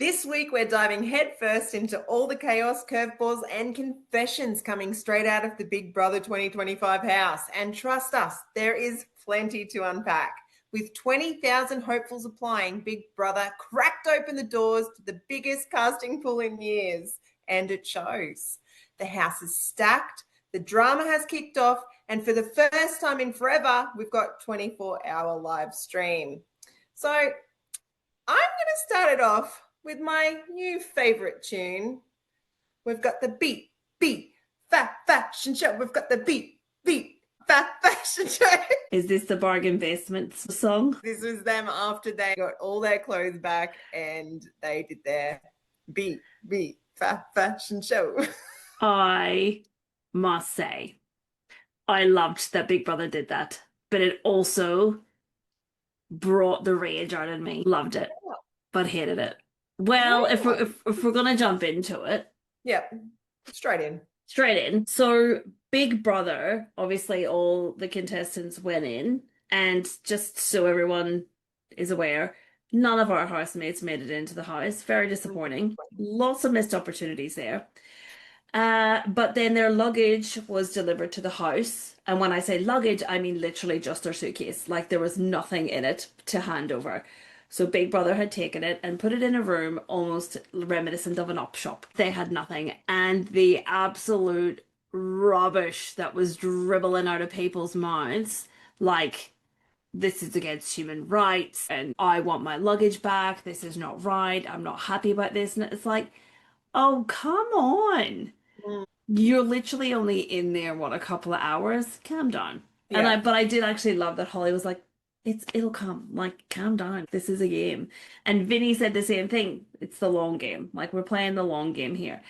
This week, we're diving headfirst into all the chaos, curveballs, and confessions coming straight out of the Big Brother 2025 house. And trust us, there is plenty to unpack. With 20,000 hopefuls applying, Big Brother cracked open the doors to the biggest casting pool in years. And it shows. The house is stacked, the drama has kicked off, and for the first time in forever, we've got 24-hour live stream. So I'm going to start it off with my new favorite tune. We've got the BBFF Fashion Show. We've got the BBFF Fashion Show. Is this the bargain basements song? This was them after they got all their clothes back and they did their BBFF Fashion Show. I must say, I loved that Big Brother did that, but it also brought the rage out in me. Loved it, but hated it. Well, if we're gonna jump into it, yep, straight in. So Big Brother, obviously, all the contestants went in, and just so everyone is aware, none of our housemates made it into the house. Very disappointing. Lots of missed opportunities there. But then their luggage was delivered to the house. And when I say luggage, I mean literally just their suitcase. Like there was nothing in it to hand over. So Big Brother had taken it and put it in a room almost reminiscent of an op shop. They had nothing. And the absolute rubbish that was dribbling out of people's mouths, like, this is against human rights and I want my luggage back. This is not right. I'm not happy about this. And it's like, oh, come on. You're literally only in there, what, a couple of hours? Calm down. Yeah. But I did actually love that Holly was like, it'll come. Like, calm down. This is a game. And Vinnie said the same thing. It's the long game. Like, we're playing the long game here.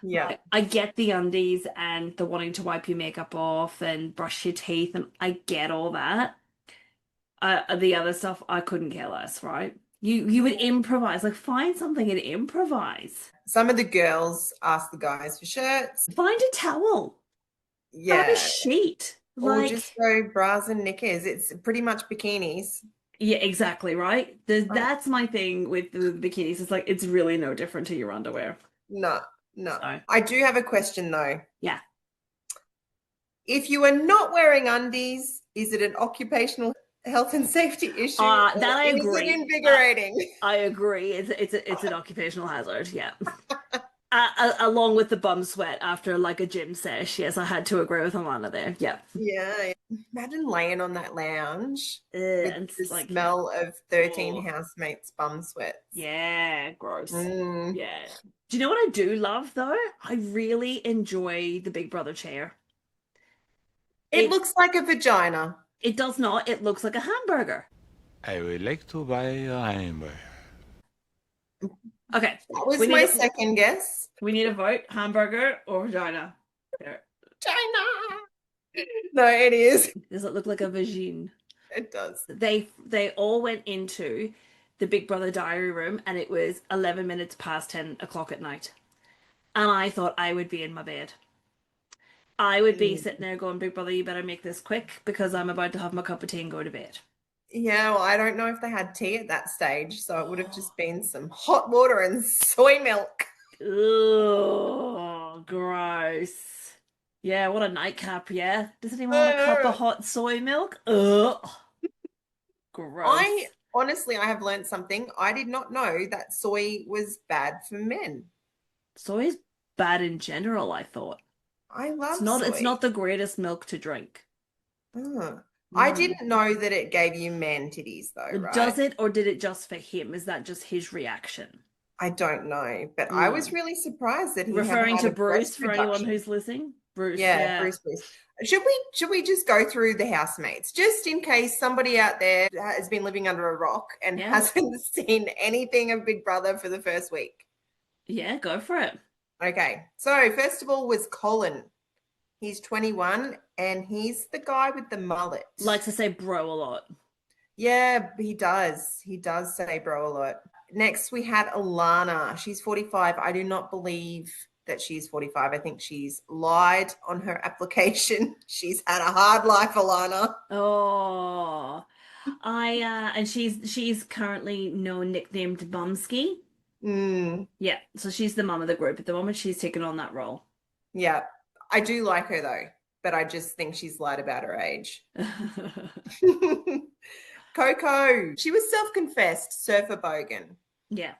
Yeah. I get the undies and the wanting to wipe your makeup off and brush your teeth, and I get all that. The other stuff, I couldn't care less, right? You would improvise, like find something and improvise. Some of the girls asked the guys for shirts. Find a towel. Yeah. Find a sheet. Or just go bras and knickers. It's pretty much bikinis. Yeah, exactly, right? That's my thing with the bikinis. It's like, it's really no different to your underwear. No. So. I do have a question though. Yeah. If you are not wearing undies, is it an occupational health and safety issue? That I agree. Is it invigorating? I agree. It's an occupational hazard. Yeah. Along with the bum sweat after like a gym sesh. Yes, I had to agree with Alana there. Yeah. Yeah. Imagine laying on that lounge with the smell of 13 housemates' bum sweats. Yeah, gross. Yeah. Do you know what I do love though? I really enjoy the Big Brother chair. It looks like a vagina. It does not. It looks like a hamburger. I would like to buy a hamburger. Okay. That was my second guess. We need a vote. Hamburger or vagina? Vagina. No, it is. Does it look like a vagine? It does. They all went into the Big Brother diary room and it was 11 minutes past 10 o'clock at night. And I thought I would be in my bed. I would be sitting there going, Big Brother, you better make this quick because I'm about to have my cup of tea and go to bed. Yeah, well, I don't know if they had tea at that stage, so it would have just been some hot water and soy milk. Oh, gross. Yeah, what a nightcap, yeah? Does anyone want a cup of hot soy milk? Ugh. Gross. I have learned something. I did not know that soy was bad for men. Soy is bad in general, I thought. I love soy. It's not the greatest milk to drink. I didn't know that it gave you man titties though, right? Does it, or did it just for him? Is that just his reaction? I don't know, but I was really surprised that he referring to Bruce for anyone who's listening. Bruce, yeah. Bruce. Should we just go through the housemates just in case somebody out there has been living under a rock and hasn't seen anything of Big Brother for the first week? Yeah, go for it. Okay, so first of all was Colin. He's 21 and he's the guy with the mullet. Likes to say bro a lot. Yeah, he does. He does say bro a lot. Next, we had Alana. She's 45. I do not believe that she's 45. I think she's lied on her application. She's had a hard life, Alana. Oh, and she's currently nicknamed Bumski. Yeah, so she's the mum of the group at the moment. She's taken on that role. Yeah. I do like her though, but I just think she's lied about her age. Coco, she was self-confessed surfer bogan. Yeah.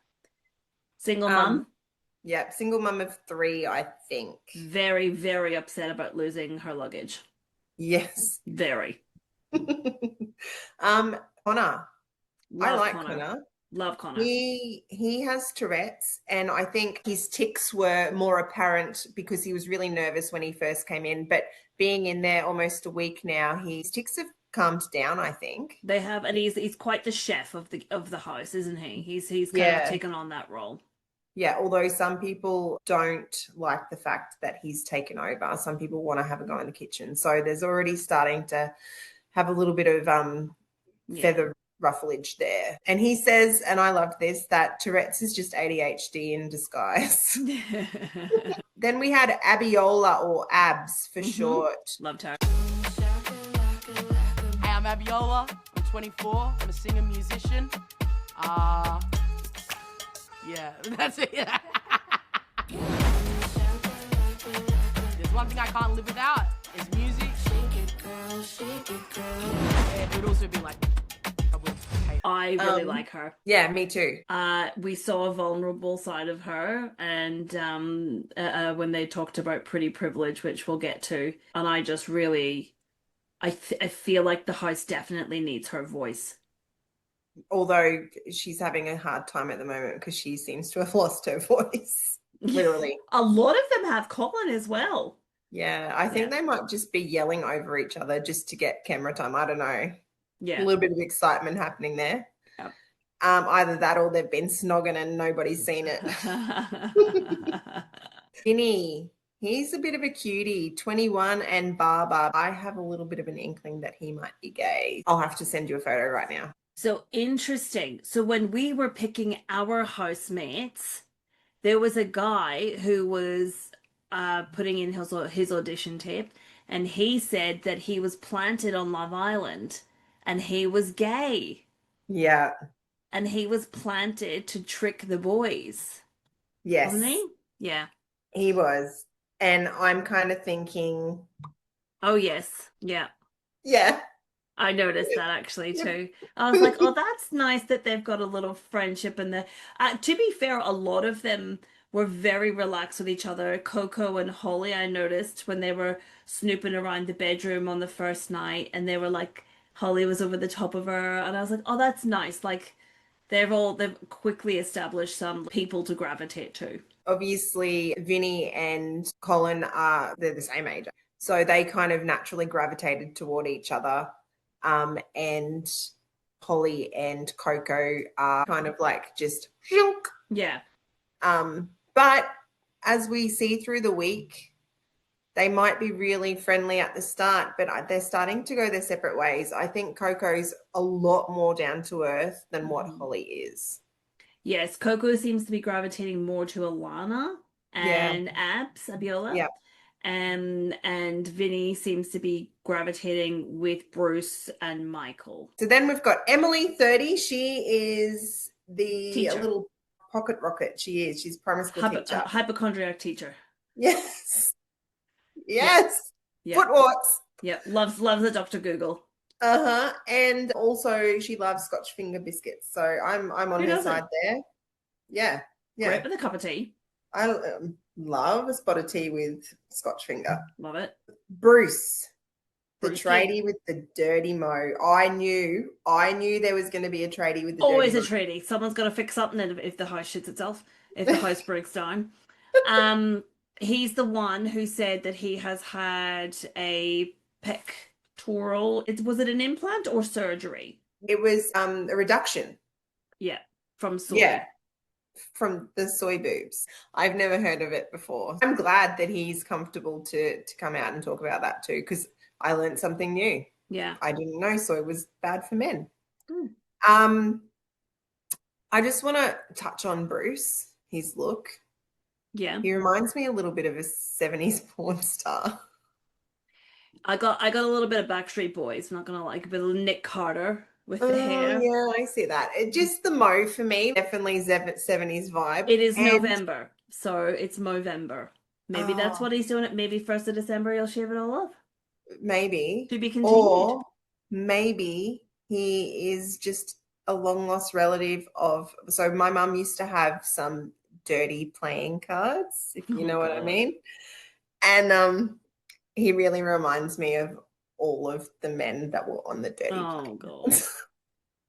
Single mum. Yeah, single mum of 3, I think. Very, very upset about losing her luggage. Yes. Very. Connor. I Love like Connor. Connor. Love Connor. He has Tourette's, and I think his tics were more apparent because he was really nervous when he first came in. But being in there almost a week now, his tics have calmed down, I think. They have, and he's quite the chef of the house, isn't he? He's kind Yeah. of taken on that role. Yeah, although some people don't like the fact that he's taken over. Some people want to have a go in the kitchen. So there's already starting to have a little bit of feather rufflage there. And he says, and I loved this, that Tourette's is just ADHD in disguise. Then we had Abiola, or Abs for short. Loved her. Hey, I'm Abiola. I'm 24. I'm a singer musician. Yeah, that's it. There's one thing I can't live without is music. It would also be like I really like her. Yeah, me too. We saw a vulnerable side of her, and when they talked about pretty privilege, which we'll get to, and I just really, I feel like the house definitely needs her voice. Although she's having a hard time at the moment because she seems to have lost her voice. Literally. A lot of them have Colin as well. Yeah, I think they might just be yelling over each other just to get camera time. I don't know. Yeah. A little bit of excitement happening there. Yep. Either that or they've been snogging and nobody's seen it. Vinnie, he's a bit of a cutie, 21 and barber. I have a little bit of an inkling that he might be gay. I'll have to send you a photo right now. So interesting. So when we were picking our housemates, there was a guy who was putting in his audition tape, and he said that he was planted on Love Island and he was gay. Yeah. And he was planted to trick the boys. Yes. Wasn't he? Yeah. He was. And I'm kind of thinking... Oh, yes. Yeah. Yeah. I noticed that actually too. I was like, oh, that's nice that they've got a little friendship. And to be fair, a lot of them were very relaxed with each other. Coco and Holly, I noticed when they were snooping around the bedroom on the first night, and they were like, Holly was over the top of her, and I was like, oh, that's nice. Like they've quickly established some people to gravitate to. Obviously, Vinnie and Colin they're the same age. So they kind of naturally gravitated toward each other. And Holly and Coco are kind of like just shunk. Yeah. But as we see through the week, they might be really friendly at the start, but they're starting to go their separate ways. I think Coco's a lot more down to earth than what Holly is. Yes, Coco seems to be gravitating more to Alana and Abiola. Yeah. And Vinnie seems to be gravitating with Bruce and Michael. So then we've got Emily, 30. She is the teacher. Little pocket rocket. She's primary school teacher. Hypochondriac teacher. Yes. Yes. Yeah. Foot warts. Yeah. Loves the Dr. Google. And also she loves Scotch finger biscuits. So I'm on her side there. Yeah. Yeah. Great with a cup of tea. I love a spot of tea with Scotch finger. Love it. Bruce, the tradie with the dirty mo. I knew there was going to be a tradie with the always dirty a tradie. Someone's got to fix something if the house shits itself, if the house breaks down. He's the one who said that he has had a pectoral. Was it an implant or surgery? It was a reduction. Yeah, from soy. Yeah, from the soy boobs. I've never heard of it before. I'm glad that he's comfortable to come out and talk about that too, because I learned something new. Yeah. I didn't know soy was bad for men. Mm. I just want to touch on Bruce, his look. Yeah. He reminds me a little bit of a 70s porn star. I got a little bit of Backstreet Boys, I'm not gonna lie, a bit of Nick Carter with the hair. Yeah, I see that. Just the mo for me, definitely 70s vibe. It is And November, so it's Movember. Maybe that's oh, what he's doing. It maybe 1st of December he'll shave it all off. maybe. To be continued. Or maybe he is just a long lost relative of. So my mum used to have some dirty playing cards, if you Oh, know what I God. mean. And he really reminds me of all of the men that were on the dirty Oh, playing God. cards.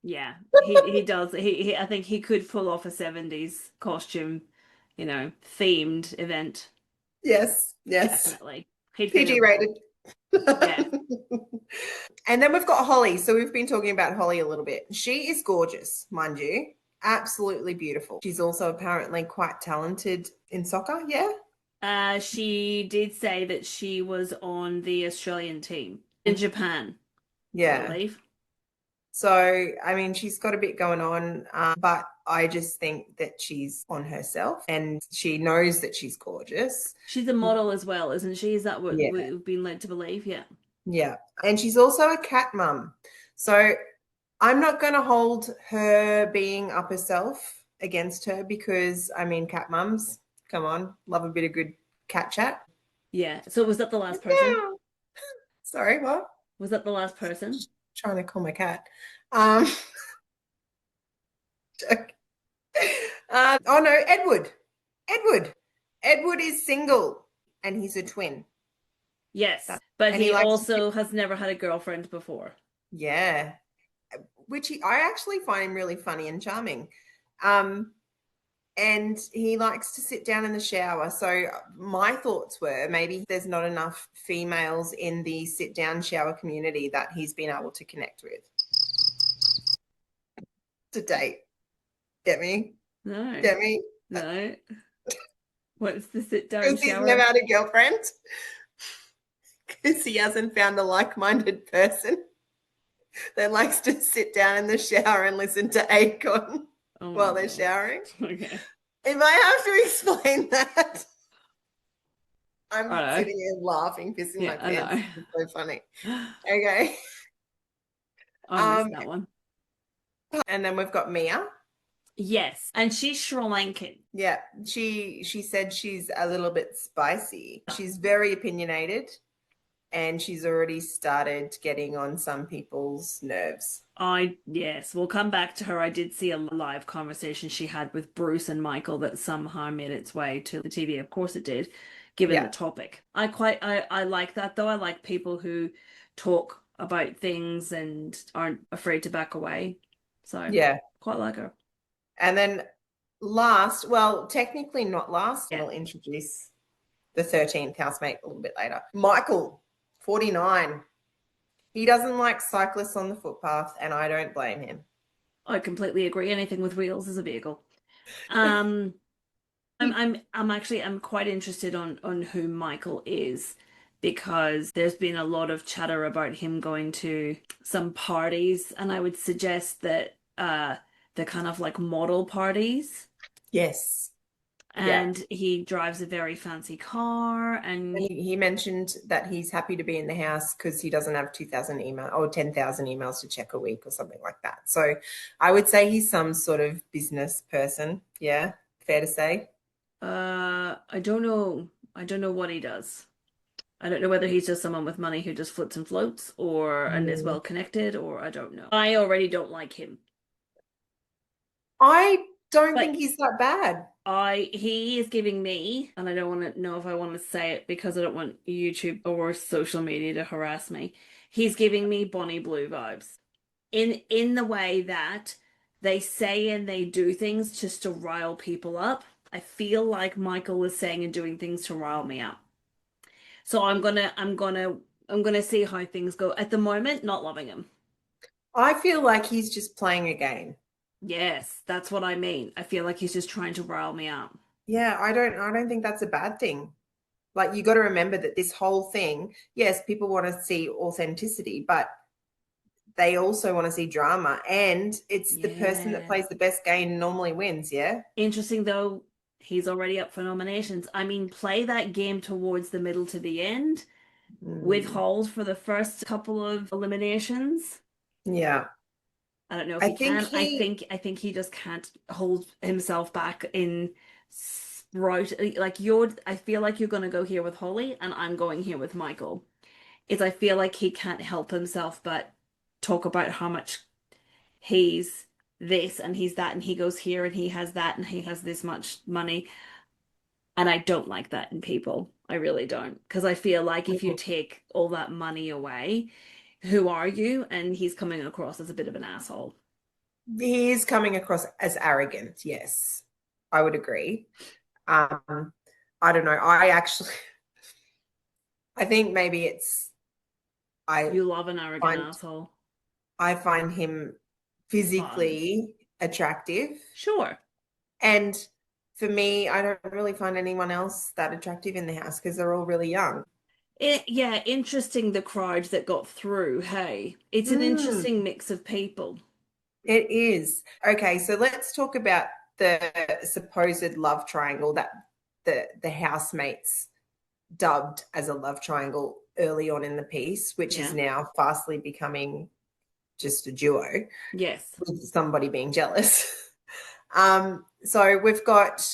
Yeah, he does. He I think he could pull off a 70s costume, themed event. Yes, yes. Definitely. He'd fit PG in well. rated. Yeah. And then we've got Holly. So we've been talking about Holly a little bit. She is gorgeous, mind you. Absolutely beautiful. She's also apparently quite talented in soccer. Yeah. She did say that she was on the Australian team in Japan, I Yeah. believe. So, I mean, she's got a bit going on, but I just think that she's on herself and she knows that she's gorgeous. She's a model as well, isn't she? Is that what Yeah. we've been led to believe? Yeah. Yeah. And she's also a cat mum. So I'm not going to hold her being up herself against her because, I mean, cat mums, come on, love a bit of good cat chat. Yeah. So was that the last person? Yeah. Sorry, what? Was that the last person? Trying to call my cat. Oh no, Edward. Edward is single and he's a twin. Yes, but And he likes also has never had a girlfriend before. Yeah. Which I actually find him really funny and charming. And he likes to sit down in the shower. So my thoughts were maybe there's not enough females in the sit down shower community that he's been able to connect with. To date. Get me? No. Get me? No. What's the sit down Because he's shower? never had a girlfriend. Because he hasn't found a like-minded person that likes to sit down in the shower and listen to Akon while they're showering. Okay. If I have to explain that, I'm I know. sitting here laughing, pissing my Yeah, I know. pants. It's so funny. Okay. I missed that one. And then we've got Mia. Yes, and she's Sri Lankan. Yeah, she said she's a little bit spicy. She's very opinionated, and she's already started getting on some people's nerves. Yes, we'll come back to her. I did see a live conversation she had with Bruce and Michael that somehow made its way to the TV. Of course it did, given the topic. I like that though. I like people who talk about things and aren't afraid to back away. So yeah, quite like her. And then last, well, technically not last, we'll introduce the 13th housemate a little bit later. Michael, 49. He doesn't like cyclists on the footpath, and I don't blame him. I completely agree. Anything with wheels is a vehicle. I'm quite interested on who Michael is, because there's been a lot of chatter about him going to some parties, and I would suggest that they're kind of like model parties. Yes. And he drives a very fancy car, and he mentioned that he's happy to be in the house because he doesn't have 2,000 emails or 10,000 emails to check a week or something like that. So I would say he's some sort of business person. Yeah, fair to say. I don't know what he does. I don't know whether he's just someone with money who just flits and floats, and is well connected, or I don't know. I already don't like him. I don't think he's that bad. He is giving me, and I don't want to know if I want to say it because I don't want YouTube or social media to harass me. He's giving me Bonnie Blue vibes in the way that they say and they do things just to rile people up. I feel like Michael is saying and doing things to rile me up. So I'm gonna see how things go. At the moment, not loving him. I feel like he's just playing a game. Yes, that's what I mean. I feel like he's just trying to rile me up. Yeah, I don't think that's a bad thing. Like, you got to remember that this whole thing, yes, people want to see authenticity, but they also want to see drama, and it's the person that plays the best game normally wins. Yeah. Interesting though, he's already up for nominations. I mean, play that game towards the middle to the end, withhold for the first couple of eliminations. Yeah. I don't know if I he think can. I think he just can't hold himself back in right. Like I feel like you're gonna go here with Holly, and I'm going here with Michael. I feel like he can't help himself but talk about how much he's this and he's that, and he goes here and he has that and he has this much money. And I don't like that in people. I really don't. Because I feel like if you take all that money away, who are you? And he's coming across as a bit of an asshole. he is coming across as arrogant. Yes, I would agree. I don't know. I think maybe I You love an arrogant find asshole. I find him Fun. physically attractive. Sure. And for me, I don't really find anyone else that attractive in the house because they're all really young. Yeah, interesting the crowd that got through. Hey, it's an Mm, interesting mix of people. it is. Okay, so let's talk about the supposed love triangle that the housemates dubbed as a love triangle early on in the piece, which is Yeah. now fastly becoming just a duo Yes. with somebody being jealous. So we've got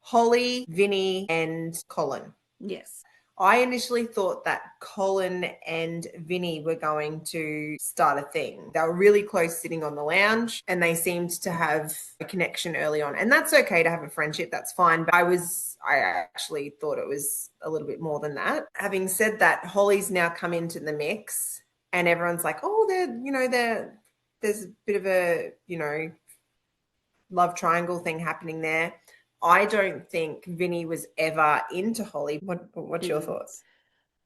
Holly, Vinnie, and Colin. Yes. I initially thought that Colin and Vinny were going to start a thing. They were really close sitting on the lounge and they seemed to have a connection early on. And that's okay to have a friendship, that's fine. But I actually thought it was a little bit more than that. Having said that, Holly's now come into the mix and everyone's like, oh, there's a bit of a, love triangle thing happening there. I don't think Vinny was ever into Holly. What's your thoughts?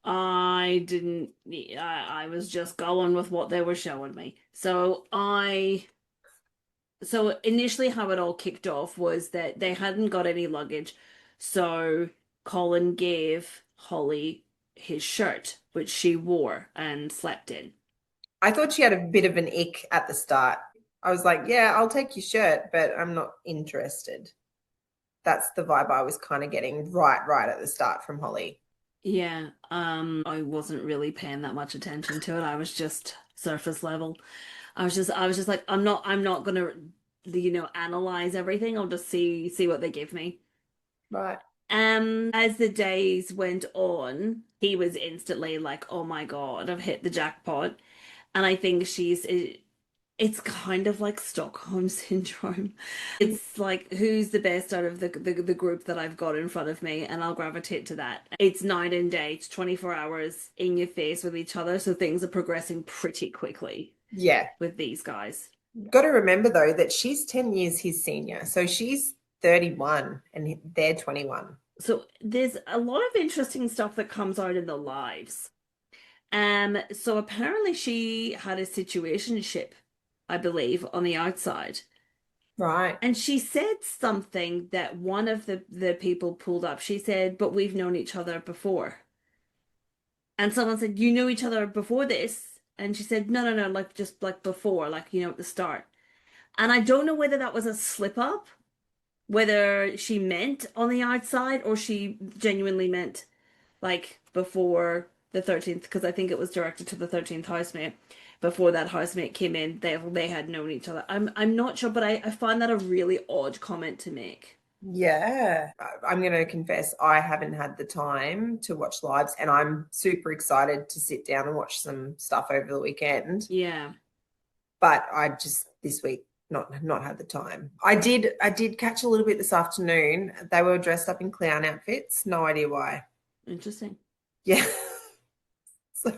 I didn't. I was just going with what they were showing me. So initially, how it all kicked off was that they hadn't got any luggage, so Colin gave Holly his shirt, which she wore and slept in. I thought she had a bit of an ick at the start. I was like, yeah, I'll take your shirt, but I'm not interested. That's the vibe I was kind of getting right at the start from Holly. Yeah, I wasn't really paying that much attention to it. I was just surface level. I was just like, I'm not gonna, analyze everything. I'll just see what they give me. Right. As the days went on, he was instantly like, "Oh my God, I've hit the jackpot." And I think it's kind of like Stockholm syndrome. It's like who's the best out of the group that I've got in front of me, and I'll gravitate to that. It's night and day, it's 24 hours in your face with each other, so things are progressing pretty quickly Yeah. with these guys. Got to remember though that she's 10 years his senior. So she's 31 and they're 21. So there's a lot of interesting stuff that comes out in the lives. So apparently she had a situationship, I believe, on the outside. Right. And she said something that one of the people pulled up. She said, "But we've known each other before." And someone said, "You knew each other before this?" And she said, "No, no, no, like just like before, like, at the start." And I don't know whether that was a slip up, whether she meant on the outside or she genuinely meant like before the 13th, because I think it was directed to the 13th housemate. Before that housemate came in, they had known each other. I'm not sure, but I find that a really odd comment to make. Yeah. I'm going to confess I haven't had the time to watch lives and I'm super excited to sit down and watch some stuff over the weekend. Yeah. But I just this week not had the time. I did catch a little bit this afternoon. They were dressed up in clown outfits. No idea why. Interesting. Yeah. So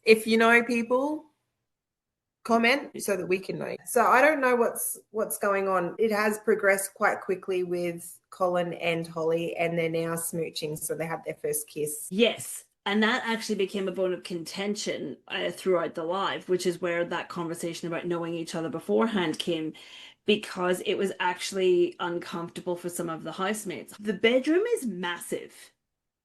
if you know people, comment so that we can know. So I don't know what's going on. It has progressed quite quickly with Colin and Holly, and they're now smooching. So they had their first kiss. Yes. And that actually became a bone of contention throughout the live, which is where that conversation about knowing each other beforehand came, because it was actually uncomfortable for some of the housemates. The bedroom is massive.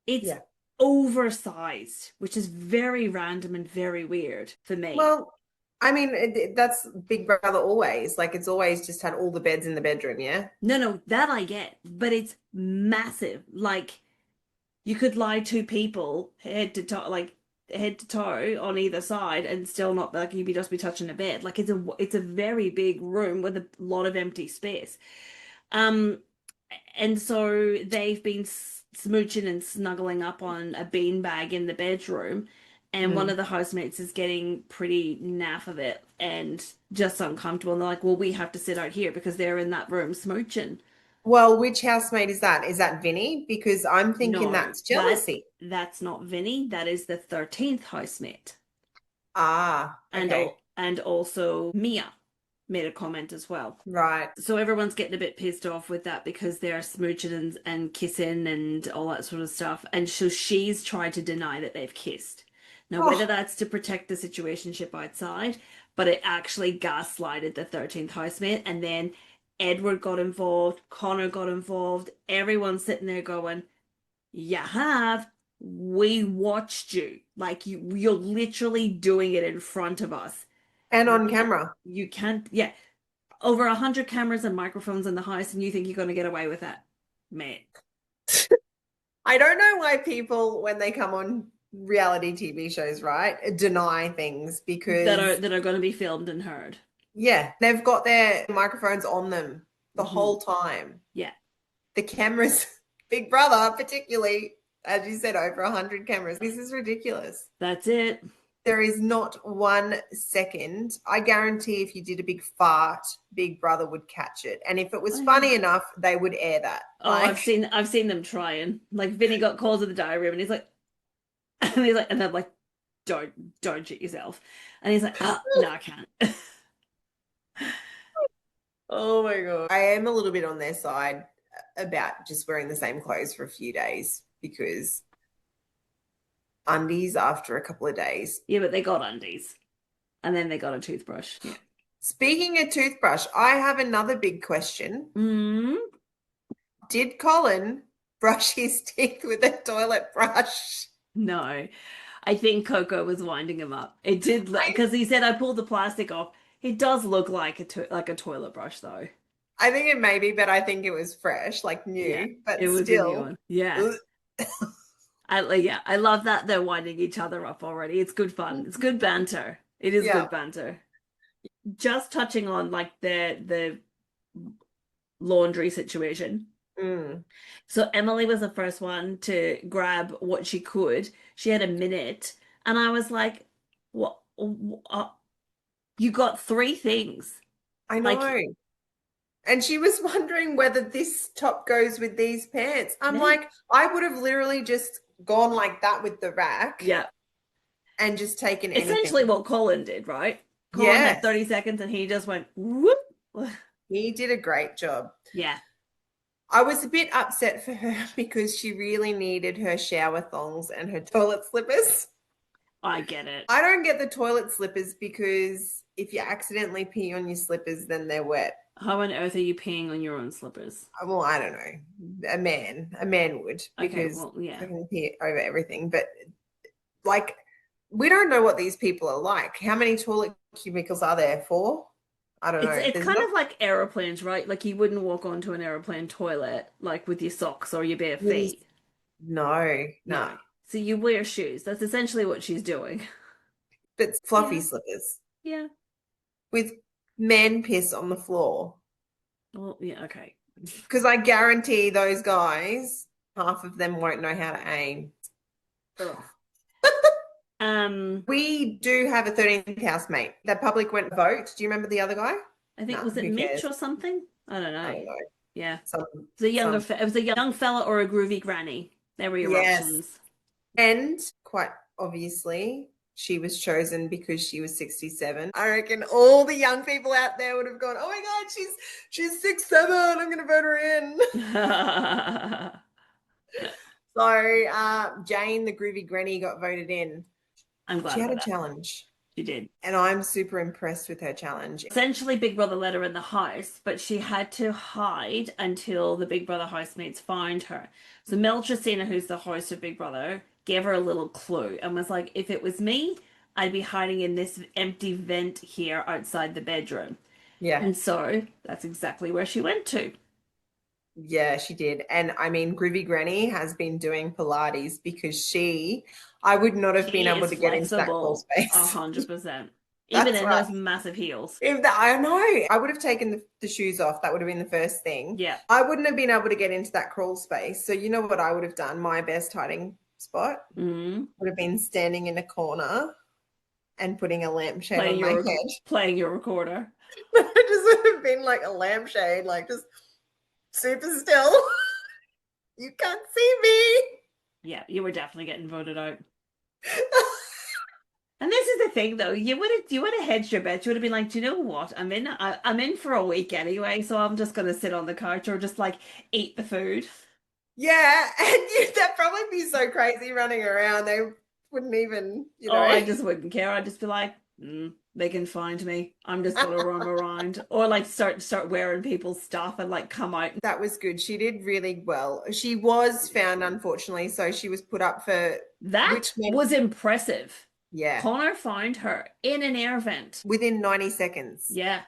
It's oversized, which is very random and very weird for me. Well, I mean, that's Big Brother always. Like, it's always just had all the beds in the bedroom, yeah? No, that I get, but it's massive. Like, you could lie two people head to toe, like, head to toe on either side and still not like you'd just be touching a bed. Like it's a very big room with a lot of empty space. Um, and so they've been smooching and snuggling up on a beanbag in the bedroom, and one of the housemates is getting pretty naff of it and just uncomfortable. And they're like, "Well, we have to sit out here because they're in that room smooching." Well, which housemate is that? Is that Vinnie? Because I'm thinking No, that's jealousy. that's not Vinny. That is the 13th housemate. Ah, And okay. and also Mia made a comment as well. Right. So everyone's getting a bit pissed off with that because they're smooching and kissing and all that sort of stuff. And so she's tried to deny that they've kissed. Now, whether Oh, that's to protect the situationship outside, but it actually gaslighted the 13th housemate. And then Edward got involved, Connor got involved. Everyone's sitting there going, "You have. We watched you. Like you're literally doing it in front of us. and on Yeah, camera. you can't. Yeah, over 100 cameras and microphones in the house, and you think you're going to get away with that, mate?" I don't know why people, when they come on reality TV shows, right, deny things because, That are going to be filmed and heard. yeah, they've got their microphones on them the whole time. Yeah, The cameras, Big Brother, particularly, as you said, over 100 cameras. This is ridiculous. that's it. There is not 1 second. I guarantee if you did a big fart, Big Brother would catch it. And if it was funny enough, they would air that. Oh, I've seen them trying. Like Vinny got called to the diary room, and he's like, and I'm like, don't shit yourself. And he's like, oh, no, I can't. Oh my God. I am a little bit on their side about just wearing the same clothes for a few days because undies after a couple of days. Yeah, but they got undies, and then they got a toothbrush. Yeah. Speaking of toothbrush, I have another big question. Mm. Did Colin brush his teeth with a toilet brush? No, I think Coco was winding him up. It did look because he said I pulled the plastic off. It does look like a toilet brush though. I think it may be, but I think it was fresh, like new. Yeah, but it was a new still. one. Yeah. I love that they're winding each other up already. It's good fun. It's good banter. It is Yeah. good banter. Just touching on like the laundry situation. Mm. So Emily was the first one to grab what she could. She had a minute, and I was like, "What? You got 3 things." I know. Like, and she was wondering whether this top goes with these pants. I'm Yeah. like, I would have literally just gone like that with the rack yeah, and just taken essentially anything. what Colin did, right? Colin had Yes. 30 seconds, and he just went whoop. He did a great job. Yeah. I was a bit upset for her because she really needed her shower thongs and her toilet slippers. I get it. I don't get the toilet slippers because if you accidentally pee on your slippers, then they're wet. How on earth are you peeing on your own slippers? Well, I don't know. A man would Okay, because well, yeah. I can pee over everything. But like, we don't know what these people are like. How many toilet cubicles are there? 4? I don't know. It's There's kind not- of like aeroplanes, right? Like you wouldn't walk onto an aeroplane toilet like with your socks or your bare Yes. feet. No. So you wear shoes. That's essentially what she's doing. But fluffy Yeah. slippers Yeah. with man piss on the floor. Well, yeah, okay. Because I guarantee those guys, half of them won't know how to aim. Ugh. We do have a 13th housemate. The public went vote. Do you remember the other guy? I think No, was it who Mitch cares? or something? I don't know. I don't know. Yeah. Some, It was a younger some- it was a young fella or a groovy granny. There were your Yes. options. And quite obviously, she was chosen because she was 67. I reckon all the young people out there would have gone, "Oh my God, she's 6'7". I'm going to vote her in." So Jane, the groovy granny, got voted in. I'm glad She had about a that. challenge, She did. and I'm super impressed with her challenge. Essentially, Big Brother let her in the house, but she had to hide until the Big Brother housemates found her. So Mel Tracina, who's the host of Big Brother, gave her a little clue and was like, if it was me, I'd be hiding in this empty vent here outside the bedroom. Yeah. And so that's exactly where she went to. Yeah, she did. And I mean, Groovy Granny has been doing Pilates because I would not have been She able is to get into that crawl flexible space. 100%. Even That's in right. those massive heels. I know, I would have taken the shoes off. That would have been the first thing. Yeah. I wouldn't have been able to get into that crawl space. So you know what I would have done? My best hiding spot Mm-hmm. would have been standing in a corner and putting a lampshade on my head. Playing your recorder. It just would have been like a lampshade, like just super still. You can't see me. Yeah, you were definitely getting voted out. And this is the thing, though. You would have hedged your bet. You would have been like, do you know what? I'm in for a week anyway, so I'm just gonna sit on the couch or just like eat the food. Yeah, and that'd probably be so crazy running around. They wouldn't even, Oh, I just wouldn't care. I'd just be like, they can find me. I'm just gonna roam around, or like start wearing people's stuff and like come out. That was good. She did really well. She was found, unfortunately, so she was put up for That was impressive. Yeah. Connor found her in an air vent within 90 seconds. Yeah,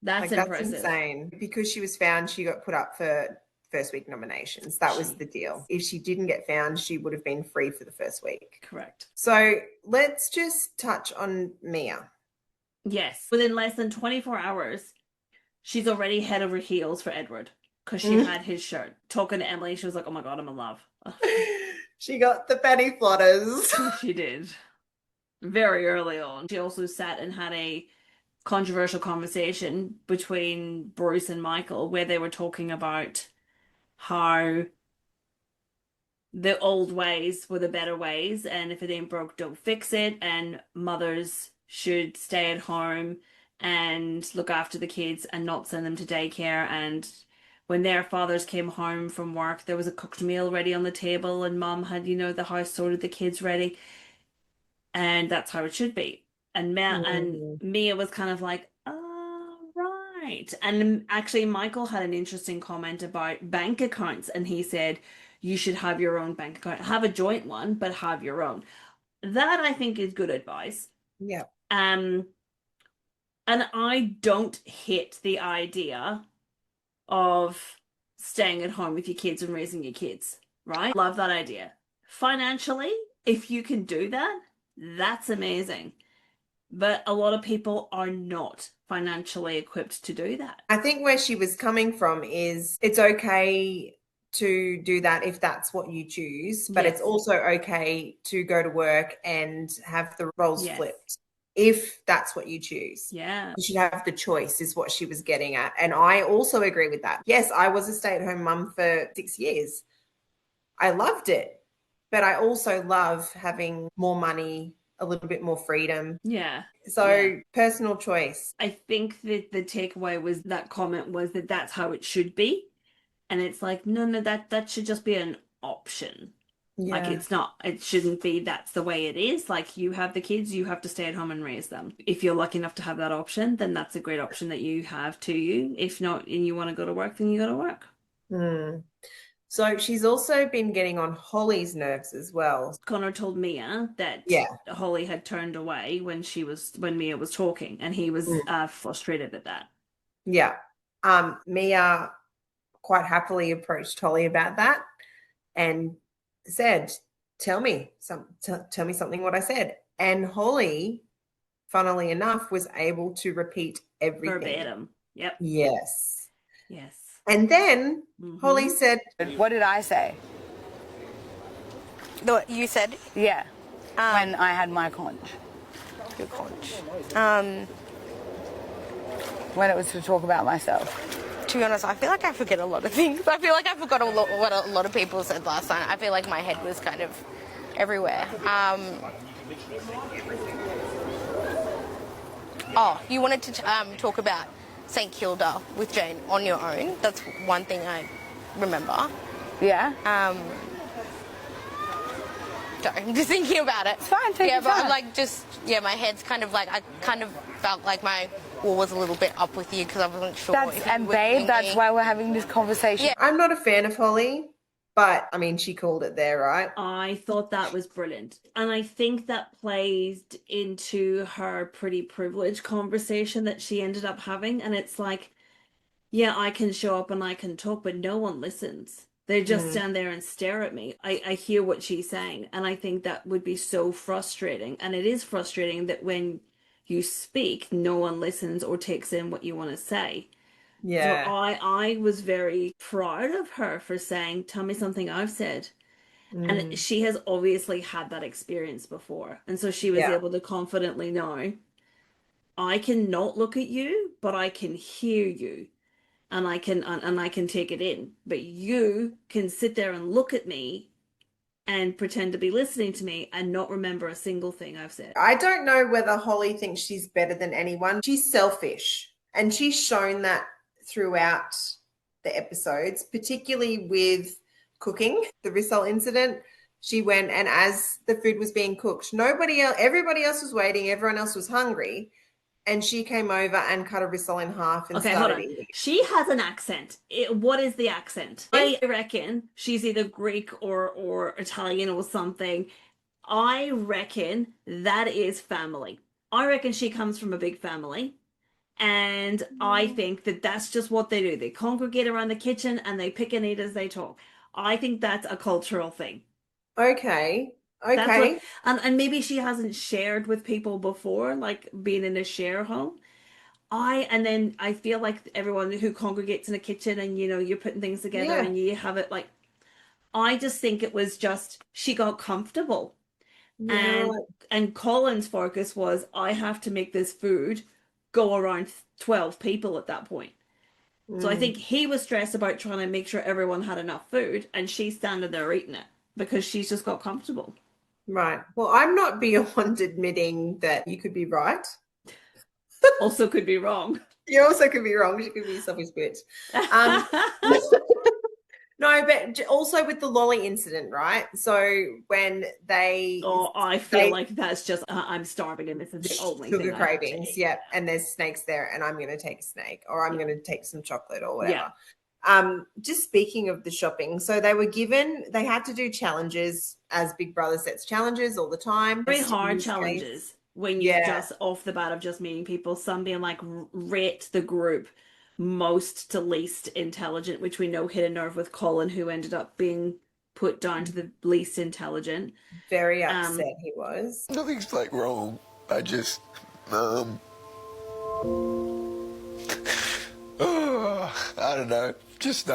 that's impressive. That's insane. Because she was found, she got put up for first week nominations. That was the deal. If she didn't get found, she would have been free for the first week. Correct. So let's just touch on Mia. Yes. Within less than 24 hours, she's already head over heels for Edward because she had his shirt. Talking to Emily, she was like, oh my God, I'm in love. She got the fanny flutters. She did. Very early on. She also sat and had a controversial conversation between Bruce and Michael where they were talking about how the old ways were the better ways, and if it ain't broke, don't fix it, and mothers should stay at home and look after the kids and not send them to daycare. And when their fathers came home from work, there was a cooked meal ready on the table and mom had, the house sorted, the kids ready, and that's how it should be. And Mia was kind of like, oh, right. And actually, Michael had an interesting comment about bank accounts, and he said, you should have your own bank account. Have a joint one, but have your own. That, I think, is good advice. Yeah. And I don't hate the idea of staying at home with your kids and raising your kids, right? Love that idea. Financially, if you can do that, that's amazing. But a lot of people are not financially equipped to do that. I think where she was coming from is it's okay to do that if that's what you choose, but it's also okay to go to work and have the roles flipped if that's what you choose. Yeah. You should have the choice is what she was getting at. And I also agree with that. Yes, I was a stay-at-home mum for 6 years. I loved it, but I also love having more money, a little bit more freedom. Yeah. So personal choice. I think that the takeaway was that comment was that that's how it should be. And it's like, no, that should just be an option. Yeah. Like it shouldn't be that's the way it is. Like you have the kids, you have to stay at home and raise them. If you're lucky enough to have that option, then that's a great option that you have to you. If not, and you want to go to work, then you go to work. So she's also been getting on Holly's nerves as well. Connor told Mia that Holly had turned away when Mia was talking, and he was frustrated at that. Yeah. Mia quite happily approached Holly about that and said, tell me something what I said. And Holly, funnily enough, was able to repeat everything. Verbatim. Yep. Yes. Yes. And then Holly said, what did I say? What you said? Yeah. When I had my conch. Your conch. When it was to talk about myself. To be honest, I feel like I forget a lot of things. I feel like I forgot what a lot of people said last night. I feel like my head was kind of everywhere. You wanted to talk about St. Kilda with Jane on your own. That's one thing I remember. Yeah. Sorry, I'm just thinking about it. It's fine, take your but time. I'm like my head's kind of like, I kind of felt like my wall was a little bit up with you because I wasn't sure. That's why we're having this conversation. Yeah. I'm not a fan of Holly, but I mean, she called it there, right? I thought that was brilliant. And I think that plays into her pretty privileged conversation that she ended up having. And it's like, yeah, I can show up and I can talk, but no one listens. They just Mm. stand there and stare at me. I hear what she's saying, and I think that would be so frustrating. And it is frustrating that when you speak, no one listens or takes in what you want to say. So Yeah. I was very proud of her for saying, "Tell me something I've said." And Mm. she has obviously had that experience before. And so she was Yeah. able to confidently know, I can not look at you, but I can hear you and I can take it in. But you can sit there and look at me and pretend to be listening to me and not remember a single thing I've said. I don't know whether Holly thinks she's better than anyone. She's selfish, and she's shown that throughout the episodes, particularly with cooking, the Rissole incident. She went, and as the food was being cooked, nobody else, everybody else was waiting, everyone else was hungry, and she came over and cut a Rissole in half and Okay, hold started on. eating. She has an accent. What is the accent? I reckon she's either Greek or Italian or something. I reckon that is family. I reckon she comes from a big family. And I think that that's just what they do. They congregate around the kitchen and they pick and eat as they talk. I think that's a cultural thing. Okay. That's what, Okay. and maybe she hasn't shared with people before, like being in a share home. And then I feel like everyone who congregates in a kitchen and you're putting things together Yeah. and you have it like, I just think it was just she got comfortable. Yeah. And Colin's focus was, I have to make this food go around 12 people at that point. So I think he was stressed about trying to make sure everyone had enough food, and she's standing there eating it because she's just got comfortable. Right. Well, I'm not beyond admitting that you could be right. Also could be wrong. You also could be wrong. She could be a selfish bitch. No, but also with the lolly incident, right? So when I feel like that's just I'm starving and this is the only sugar thing I have to cravings, eat. yeah, and there's snakes there, and I'm going to take a snake, or I'm going to take some chocolate, or whatever. Yeah. Just speaking of the shopping, so they had to do challenges, as Big Brother sets challenges all the time. Very In hard this challenges case, when you yeah, just off the bat of just meeting people, some being like rate the group most to least intelligent, which we know hit a nerve with Colin, who ended up being put down to the least intelligent. very upset he was. Nothing's like wrong. I just, I don't know, just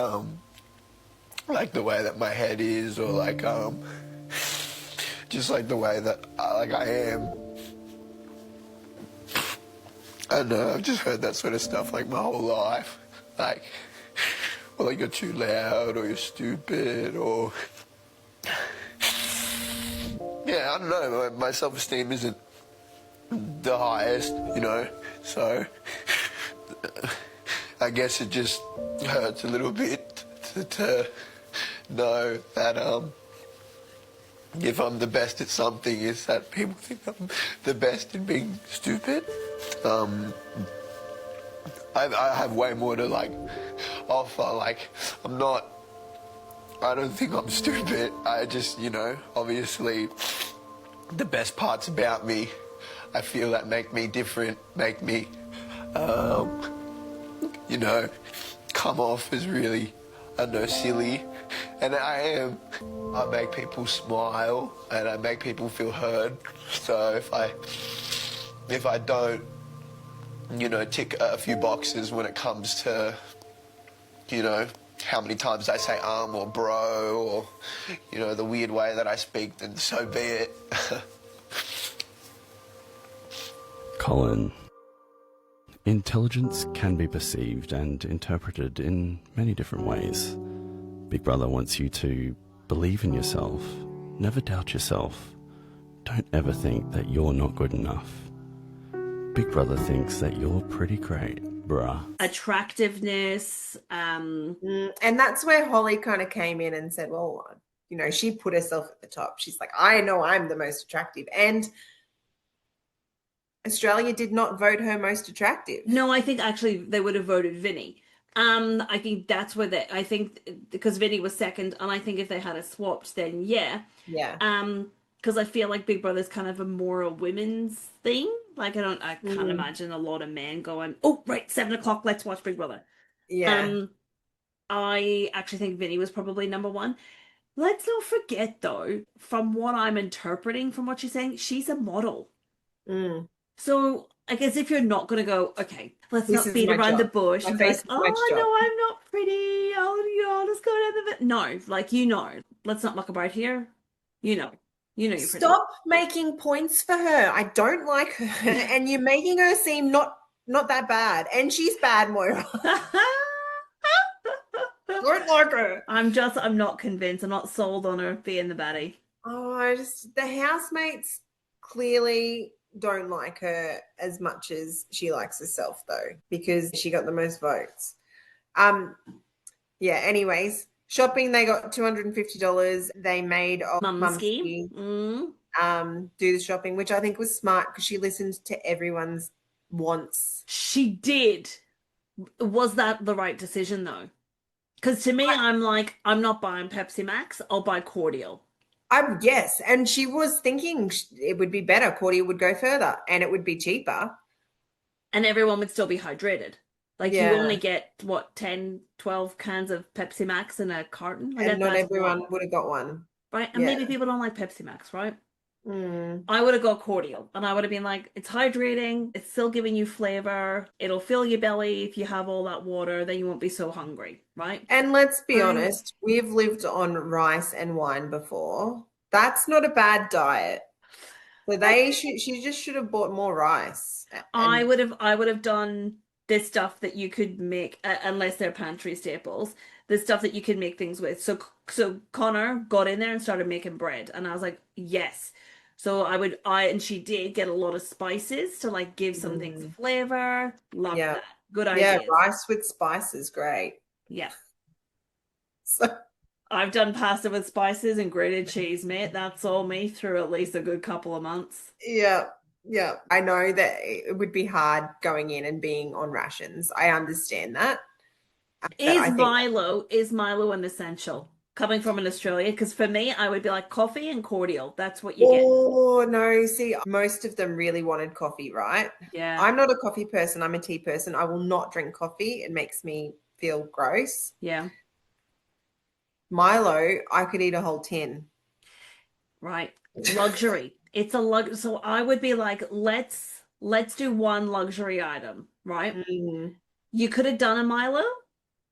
like the way that my head is, or like just like the way that I am. I don't know, I've just heard that sort of stuff like my whole life, like, well, like you're too loud, or you're stupid, or yeah, I don't know, my self-esteem isn't the highest, so I guess it just hurts a little bit to know that if I'm the best at something, is that people think I'm the best in being stupid. I have way more to like offer. Like I don't think I'm stupid. I just, obviously the best parts about me, I feel that make me different, make me, come off as really, I don't know, silly. And I am. I make people smile and I make people feel heard. So if I don't, tick a few boxes when it comes to, how many times I say or bro, or, the weird way that I speak, then so be it. Colin, intelligence can be perceived and interpreted in many different ways. Big Brother wants you to believe in yourself, never doubt yourself, don't ever think that you're not good enough. Big Brother thinks that you're pretty great, bruh. Attractiveness. And that's where Holly kind of came in and said, well, she put herself at the top. She's like, I know I'm the most attractive. And Australia did not vote her most attractive. No, I think actually they would have voted Vinnie. I think that's where I think because Vinnie was second, and I think if they had a swapped, then yeah. Because I feel like Big Brother's kind of more a women's thing. Like I can't imagine a lot of men going, oh right, 7 o'clock, let's watch Big Brother. Yeah. I actually think Vinny was probably number one. Let's not forget, though, from what I'm interpreting from what she's saying, she's a model. Mm. So I guess if you're not going to go, okay, let's This not is beat my around the job. bush My and be face like, is my oh, job. no, I'm not pretty. Oh, I'll just go down the... No, like, you know, let's not muck about here. You know you're pretty. Stop making points for her. I don't like her, and you're making her seem not that bad. And she's bad, Moira. Don't like her. I'm not convinced. I'm not sold on her being the baddie. Oh, the housemates clearly don't like her as much as she likes herself, though, because she got the most votes. Yeah, anyways, shopping, they got $250. They made Mumsky. do the shopping, which I think was smart because she listened to everyone's wants. She did. Was that the right decision, though? Because to me, I'm like, I'm not buying Pepsi Max. I'll buy cordial. Yes, and she was thinking it would be better. Cordial would go further, and it would be cheaper. And everyone would still be hydrated. Like, you only get, what, 10, 12 cans of Pepsi Max in a carton? Like, and not everyone would have got one. Right? And maybe people don't like Pepsi Max, right? Mm. I would have got cordial, and I would have been like, it's hydrating, it's still giving you flavor, it'll fill your belly if you have all that water, then you won't be so hungry, right? And let's be honest, we've lived on rice and wine before. That's not a bad diet. So she just should have bought more rice. I would have done this stuff that you could make, unless they're pantry staples, the stuff that you could make things with. So Connor got in there and started making bread, and I was like, yes. So and she did get a lot of spices to like give some things flavor. Love that. Good idea. Yeah, rice with spices, great. Yeah. So I've done pasta with spices and grated cheese, mate. That's all me through at least a good couple of months. Yeah. Yeah. I know that it would be hard going in and being on rations. I understand that. Is Milo an essential? Coming from an Australia, because for me, I would be like coffee and cordial. That's what you get. Oh, no. See, most of them really wanted coffee, right? Yeah. I'm not a coffee person. I'm a tea person. I will not drink coffee. It makes me feel gross. Yeah. Milo, I could eat a whole tin. Right. Luxury. It's a luxury. So I would be like, let's do one luxury item, right? Mm. You could have done a Milo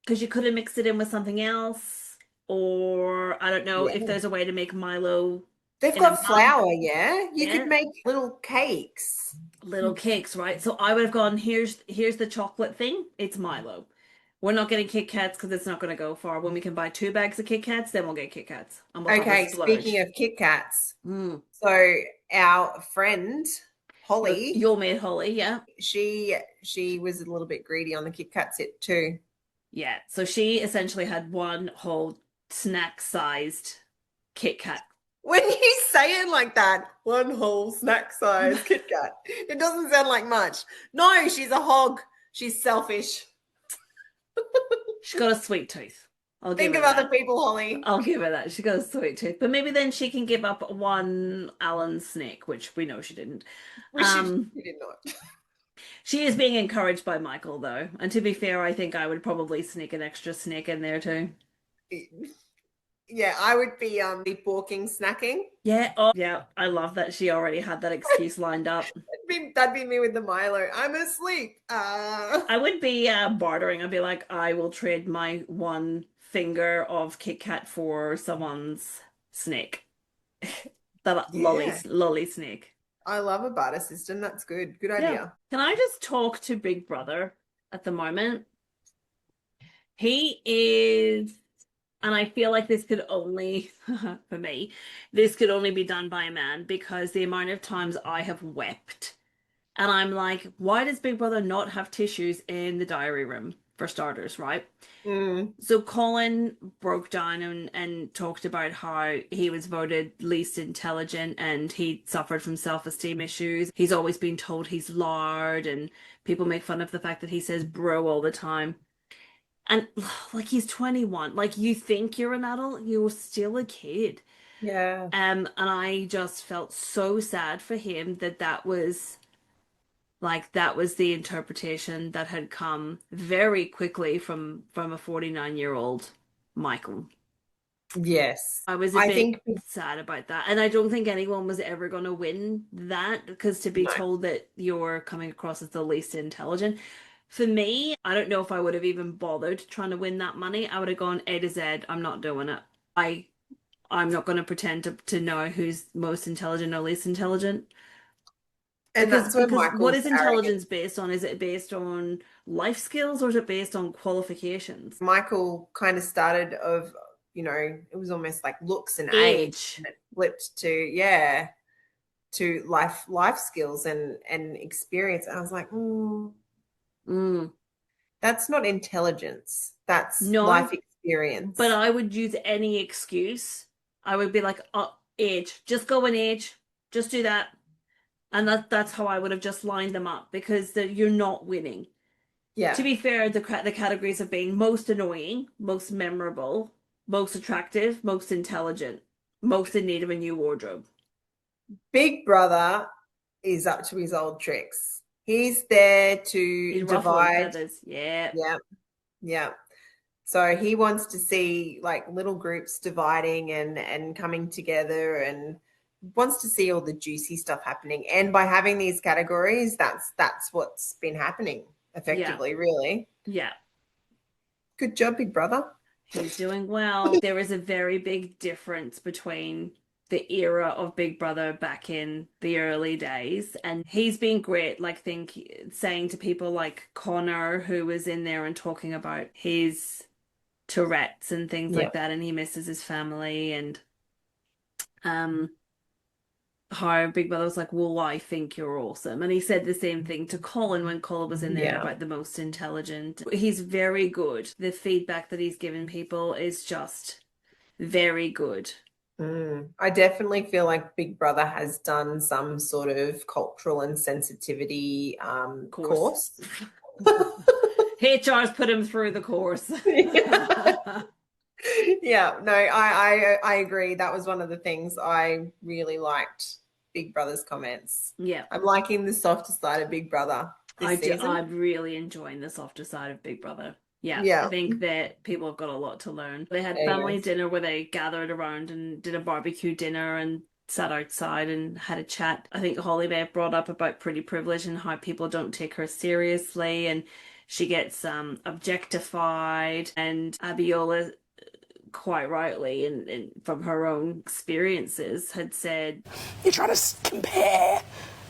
because you could have mixed it in with something else. Or I don't know if there's a way to make Milo. They've got flour, yeah? You could make little cakes. Little cakes, right? So I would have gone, here's the chocolate thing. It's Milo. We're not getting Kit Kats because it's not going to go far. When we can buy 2 bags of Kit Kats, then we'll get Kit Kats. Okay, speaking of Kit Kats, so our friend Holly, your mate Holly, yeah, she was a little bit greedy on the Kit Kat set too. Yeah, so she essentially had one whole snack-sized Kit Kat. When you say it like that, one whole snack-sized Kit Kat, it doesn't sound like much. No, she's a hog. She's selfish. She's got a sweet tooth. Think of other people, Holly. I'll give her that. She got a sweet tooth. But maybe then she can give up one Alan snake, which we know she didn't. She did not. She is being encouraged by Michael, though. And to be fair, I think I would probably sneak an extra snake in there, too. Yeah, I would be sleepwalking, snacking. Yeah, yeah, I love that she already had that excuse lined up. That'd be me with the Milo. I'm asleep. I would be bartering. I'd be like, I will trade my one finger of Kit Kat for someone's snake. Lolly snake. I love a barter system. That's good. Good idea. Yeah. Can I just talk to Big Brother at the moment? He is... And I feel like this could only, for me, this could only be done by a man because the amount of times I have wept. And I'm like, why does Big Brother not have tissues in the diary room, for starters, right? So Colin broke down and talked about how he was voted least intelligent and he suffered from self-esteem issues. He's always been told he's loud and people make fun of the fact that he says bro all the time. And like he's 21, like you think you're an adult, you're still a kid. Yeah. And I just felt so sad for him that was Like that was the interpretation that had come very quickly from a 49-year-old Michael. Yes. I was a I bit think sad about that. And I don't think anyone was ever going to win that, because to be No. told that you're coming across as the least intelligent, for me, I don't know if I would have even bothered trying to win that money. I would have gone A to Z. I'm not doing it. I'm not going to pretend to know who's most intelligent or least intelligent. And that's where Because what Michael's is intelligence based on? Is it based on life skills or is it based on qualifications? Michael kind of started of, it was almost like looks and age, Age. and it flipped to life skills and experience. And I was like, that's not intelligence. That's No, life experience. but I would use any excuse. I would be like, oh, age. Just go in age. Just do that. And that's how I would have just lined them up, because you're not winning. Yeah. To be fair, the categories have been most annoying, most memorable, most attractive, most intelligent, most in need of a new wardrobe. Big Brother is up to his old tricks. He's there to He's ruffling divide. feathers. Yeah. Yeah. So he wants to see like little groups dividing and coming together, and wants to see all the juicy stuff happening. And by having these categories, that's what's been happening effectively, really. Yeah. Good job, Big Brother. He's doing well. There is a very big difference between the era of Big Brother back in the early days, and he's been great, like saying to people like Connor, who was in there and talking about his Tourette's and things like that, and he misses his family, and how Big Brother was like, well, I think you're awesome. And he said the same thing to Colin when Colin was in there about the most intelligent. He's very good. The feedback that he's given people is just very good. I definitely feel like Big Brother has done some sort of cultural and sensitivity course. HR's put him through the course. Yeah, no, I agree. That was one of the things I really liked Big Brother's comments. Yeah. I'm liking the softer side of Big Brother this season. I'm really enjoying the softer side of Big Brother. Yeah. I think that people have got a lot to learn. They had family dinner where they gathered around and did a barbecue dinner and sat outside and had a chat. I think Holly Mae brought up about pretty privilege and how people don't take her seriously, and she gets objectified, and Abiola, quite rightly, and from her own experiences, had said, you're trying to compare,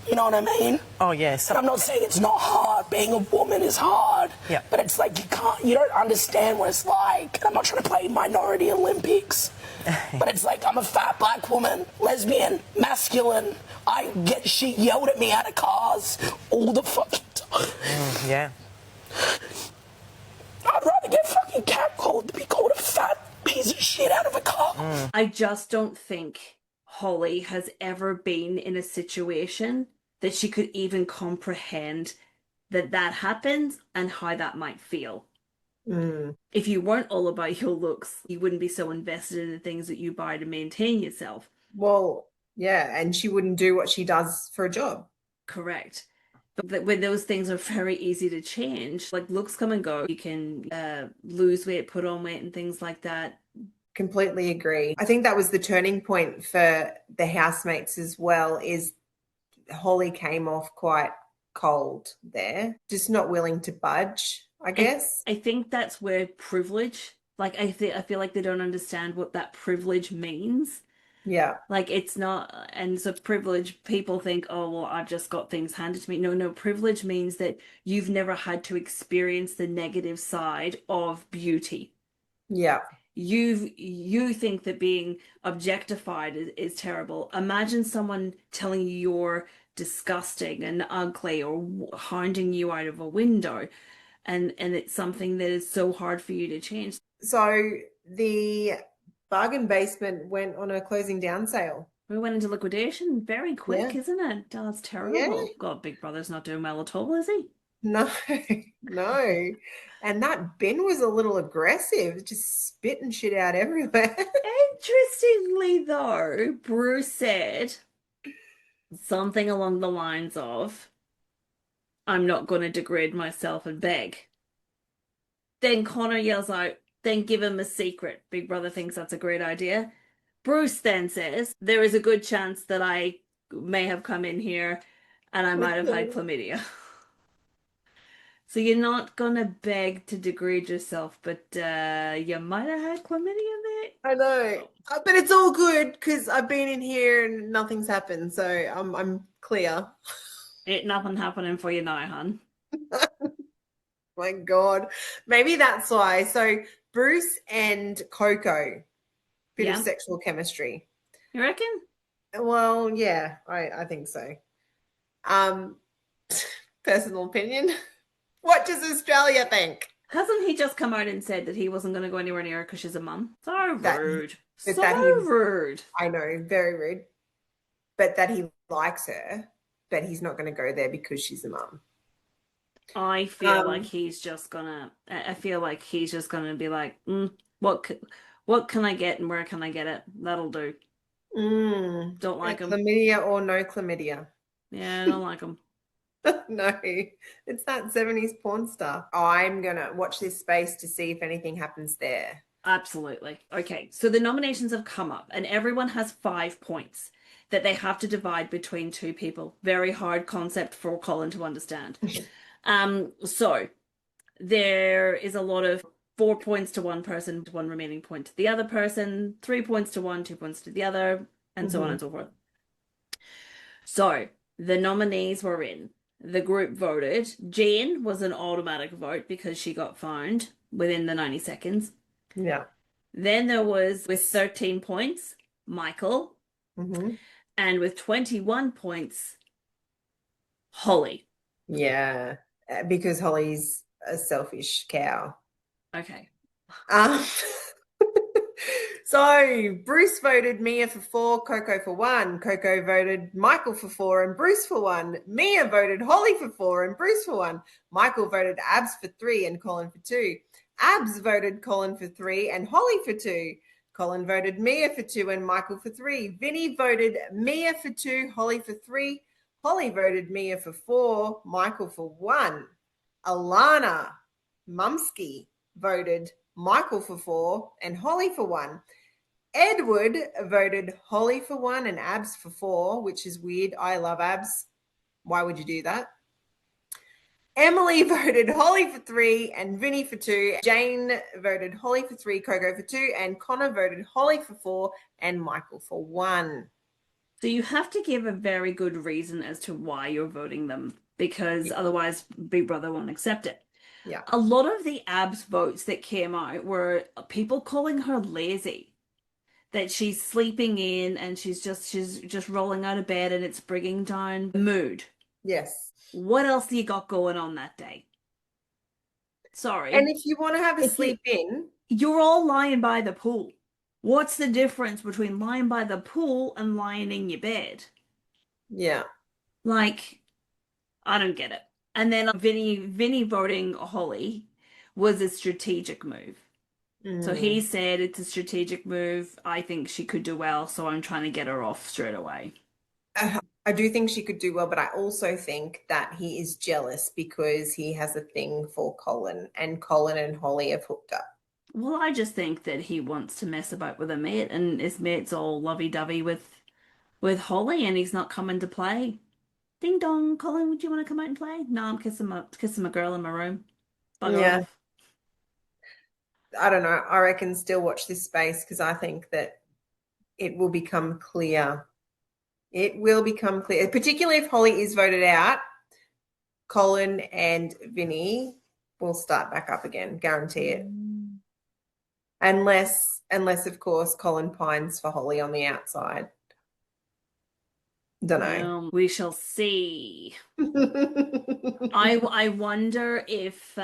you know what I mean? Oh, yes. And I'm not saying it's not hard. Being a woman is hard. Yeah. But it's like you don't understand what it's like. And I'm not trying to play Minority Olympics. But it's like, I'm a fat black woman, lesbian, masculine. She yelled at me out of cars all the fucking time. Yeah. I'd rather get fucking catcalled than be called a fat piece of shit out of a car. I just don't think Holly has ever been in a situation that she could even comprehend that happens and how that might feel. If you weren't all about your looks, you wouldn't be so invested in the things that you buy to maintain yourself. Well, yeah, and she wouldn't do what she does for a job. Correct. But when those things are very easy to change, like looks come and go. You can lose weight, put on weight, and things like that. Completely agree. I think that was the turning point for the housemates as well, is Holly came off quite cold there, just not willing to budge, I guess. I think that's where privilege, like I feel like they don't understand what that privilege means. Yeah. Like it's not, and so privilege, people think, oh, well, I've just got things handed to me. No, privilege means that you've never had to experience the negative side of beauty. Yeah. You think that being objectified is terrible. Imagine someone telling you you're disgusting and ugly, or hounding you out of a window, and it's something that is so hard for you to change. So the bargain basement went on a closing down sale. We went into liquidation very quick, isn't it? Oh, that's terrible. Yeah. God, Big Brother's not doing well at all, is he? No. And that bin was a little aggressive, just spitting shit out everywhere. Interestingly, though, Bruce said something along the lines of, I'm not going to degrade myself and beg. Then Connor yells out, then give him a secret. Big Brother thinks that's a great idea. Bruce then says, there is a good chance that I may have come in here and I might have had chlamydia. So you're not gonna beg to degrade yourself, but you might have had chlamydia, mate. I know, but it's all good because I've been in here and nothing's happened, so I'm clear. Ain't nothing happening for you now, hun. My God, maybe that's why. So Bruce and Coco, bit of sexual chemistry. You reckon? Well, yeah, I think so. Personal opinion. What does Australia think? Hasn't he just come out and said that he wasn't going to go anywhere near her because she's a mum? So rude. Rude. I know, very rude. But that he likes her, but he's not going to go there because she's a mum. I feel like he's just gonna. I feel like he's just gonna be like, what can I get and where can I get it? That'll do. Don't like him. Chlamydia or no chlamydia? Yeah, I don't like him. No, it's that 70s porn star. I'm gonna watch this space to see if anything happens there. Absolutely. Okay, so the nominations have come up, and everyone has 5 points that they have to divide between 2 people. Very hard concept for Colin to understand. So there is a lot of 4 points to one person, 1 remaining point to the other person, 3 points to one, 2 points to the other, and so on and so forth. So the nominees were in. The group voted. Jane was an automatic vote because she got found within the 90 seconds. Yeah. Then there was, with 13 points, Michael. And with 21 points, Holly. Yeah, because Holly's a selfish cow. Okay. So Bruce voted Mia for 4, Coco for 1. Coco voted Michael for 4 and Bruce for 1. Mia voted Holly for 4 and Bruce for 1. Michael voted Abs for 3 and Colin for 2. Abs voted Colin for 3 and Holly for 2. Colin voted Mia for 2 and Michael for 3. Vinnie voted Mia for 2, Holly for 3. Holly voted Mia for 4, Michael for 1. Alana Mumsky voted Michael for 4 and Holly for 1. Edward voted Holly for 1 and Abs for 4, which is weird. I love Abs. Why would you do that? Emily voted Holly for 3 and Vinnie for 2. Jane voted Holly for 3, Coco for 2, and Connor voted Holly for 4 and Michael for 1. So you have to give a very good reason as to why you're voting them, because otherwise Big Brother won't accept it. Yeah. A lot of the Abs votes that came out were people calling her lazy. That she's sleeping in and she's just rolling out of bed and it's bringing down the mood. Yes. What else do you got going on that day? Sorry. And if you want to have a sleep in, you're all lying by the pool. What's the difference between lying by the pool and lying in your bed? Yeah. Like, I don't get it. And then Vinnie voting Holly was a strategic move. So he said it's a strategic move. I think she could do well, so I'm trying to get her off straight away. I do think she could do well, but I also think that he is jealous because he has a thing for Colin, and Colin and Holly have hooked up. Well, I just think that he wants to mess about with a mate, and his mate's all lovey-dovey with Holly, and he's not coming to play. Ding dong, Colin, would you want to come out and play? No, I'm kissing a girl in my room. Bugger off. I don't know. I reckon still watch this space because I think that it will become clear. It will become clear, particularly if Holly is voted out. Colin and Vinnie will start back up again, guarantee it. Unless of course Colin pines for Holly on the outside. Don't know. We shall see. I wonder if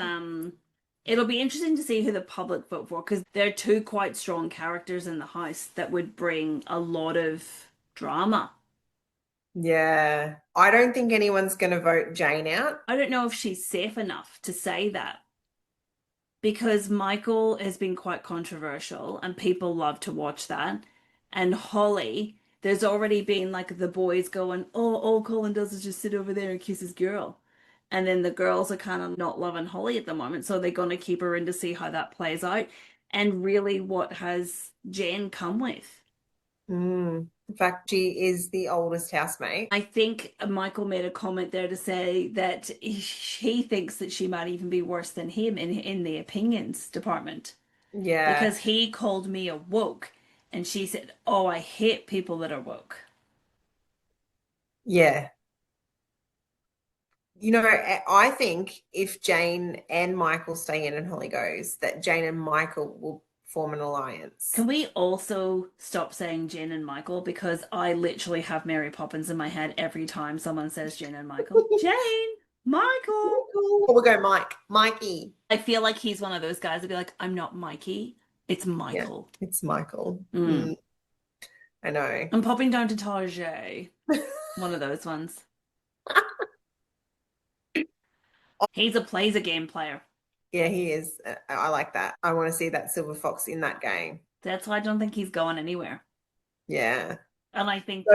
it'll be interesting to see who the public vote for, because there are 2 quite strong characters in the house that would bring a lot of drama. Yeah. I don't think anyone's going to vote Jane out. I don't know if she's safe enough to say that, because Michael has been quite controversial and people love to watch that. And Holly, there's already been like the boys going, oh, all Colin does is just sit over there and kiss his girl. And then the girls are kind of not loving Holly at the moment, so they're going to keep her in to see how that plays out. And really, what has Jen come with? In fact, she is the oldest housemate. I think Michael made a comment there to say that he thinks that she might even be worse than him in the opinions department. Yeah. Because he called me a woke, and she said, "Oh, I hate people that are woke." Yeah. You know, I think if Jane and Michael stay in and Holly goes, that Jane and Michael will form an alliance. Can we also stop saying Jen and Michael? Because I literally have Mary Poppins in my head every time someone says Jen and Michael. Jane, Michael. We'll go Mike, Mikey. I feel like he's one of those guys that'd be like, I'm not Mikey, it's Michael. Yeah, it's Michael. I know. I'm popping down to Tarjay. One of those ones. He's plays a game player. Yeah, he is. I like that. I want to see that silver fox in that game. That's why I don't think he's going anywhere. Yeah. And I think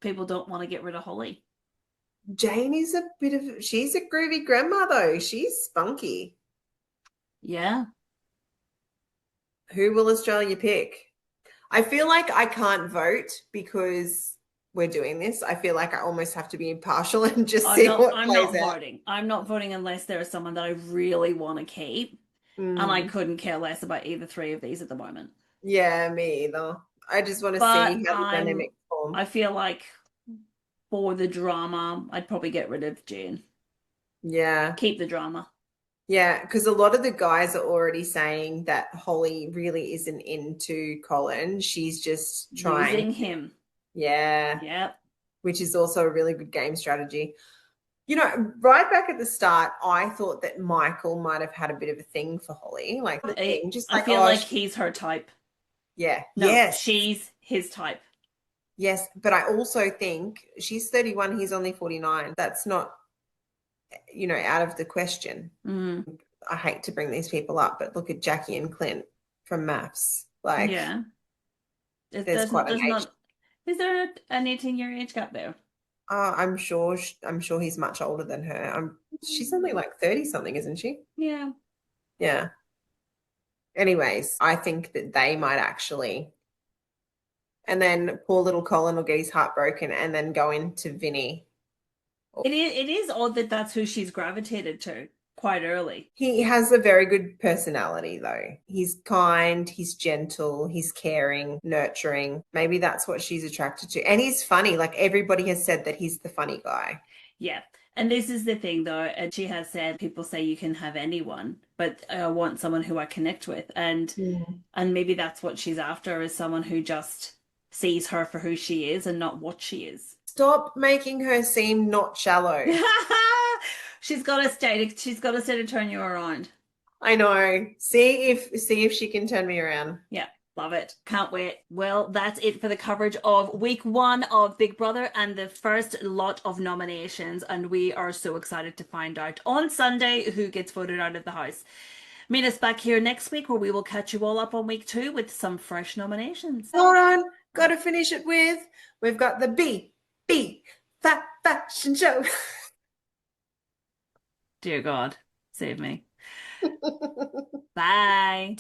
people don't want to get rid of Holly. Jane is she's a groovy grandma though. She's spunky. Yeah. Who will Australia pick? I feel like I can't vote because we're doing this. I feel like I almost have to be impartial and just see what I'm plays not out. voting. I'm not voting unless there is someone that I really want to keep. And I couldn't care less about either three of these at the moment. Yeah, me either. I just want to see how the dynamic form. I feel like for the drama, I'd probably get rid of Jane. Yeah. Keep the drama. Yeah, because a lot of the guys are already saying that Holly really isn't into Colin. She's just trying. Using him. Yeah. Yep. Which is also a really good game strategy. You know, right back at the start, I thought that Michael might have had a bit of a thing for Holly. Like, I feel like he's her type. Yeah. No, yes. She's his type. Yes. But I also think she's 31, he's only 49. That's not, you know, out of the question. I hate to bring these people up, but look at Jackie and Clint from Maths. Like, yeah. There's quite an age. Is there an 18-year age gap there? I'm sure he's much older than her. She's only like 30 something, isn't she? Yeah. Yeah. Anyways, I think that they might actually, and then poor little Colin will get his heart broken and then go into Vinnie. It is odd that that's who she's gravitated to quite early. He has a very good personality though. He's kind, he's gentle, he's caring, nurturing. Maybe that's what she's attracted to. And he's funny. Like everybody has said that he's the funny guy. Yeah. And this is the thing though, and she has said people say you can have anyone, but I want someone who I connect with. And maybe that's what she's after, is someone who just sees her for who she is and not what she is. Stop making her seem not shallow. She's got to stay to turn you around. I know. See if she can turn me around. Yeah. Love it. Can't wait. Well, that's it for the coverage of week 1 of Big Brother and the first lot of nominations. And we are so excited to find out on Sunday who gets voted out of the house. Meet us back here next week where we will catch you all up on week 2 with some fresh nominations. Hold on. Got to finish it with, we've got the BBFF Fashion Show. Dear God, save me. Bye.